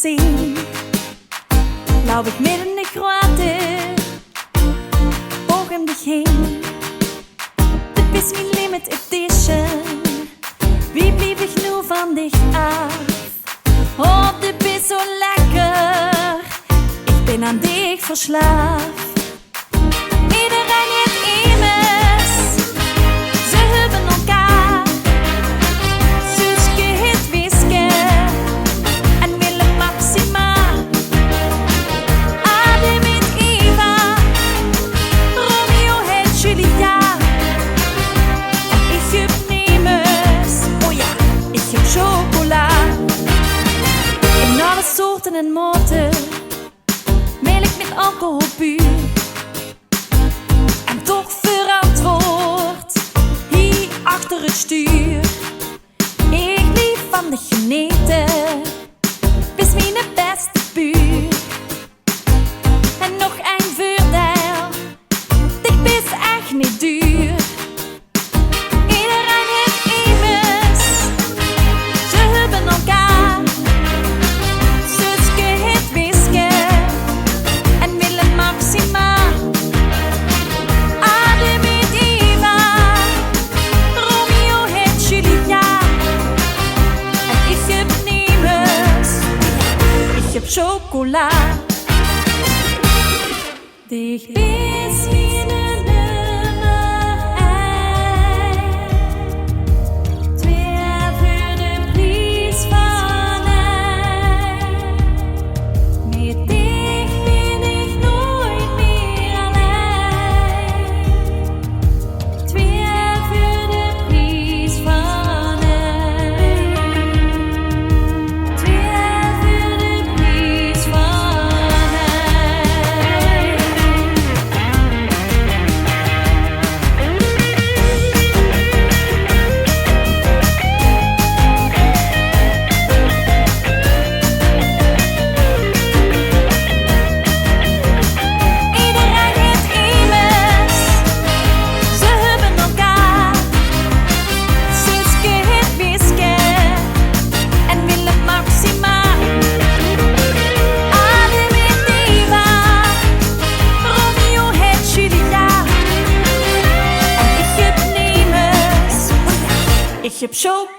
zien. Blauwig midden in de grote, ogen begin. Dit is mijn limit edition. Wie blieb ik nu van dicht af? Oh, dit is zo lekker. Ik ben aan dich verslaafd. Iedereen heeft immers, ze hebben elkaar. Suske heet Wiske en Willem Maxima. Adam heet Eva, Romeo heet Julia. En ik heb Nemes, oh ja, ik heb chocola. In alle soorten en maten, melk met alcohol puur. En toch verantwoord, hier achter het stuur. Ik lief van de geneten, bis mijn beste buur. En nog een voordeel, dit is echt niet duur. Iedereen heeft immers, ze hebben elkaar. Suske heet Wiske en Willem Maxima. Adam heet Eva, Romeo heet Julia. En ik heb Nemes, ik heb chocola. Dich is wie de nummer 1. Twee voor de prijs van 1. Met dich ben ik nooit meer alleen. Twee voor de prijs van 1. Twee voor de prijs van 1. Iedereen heeft immers, ze hebben elkaar. Suske heet Wiske en Willem Maxima. Adam heet Eva, Romeo heet Julia. En ik heb Nemes, ik heb chocola.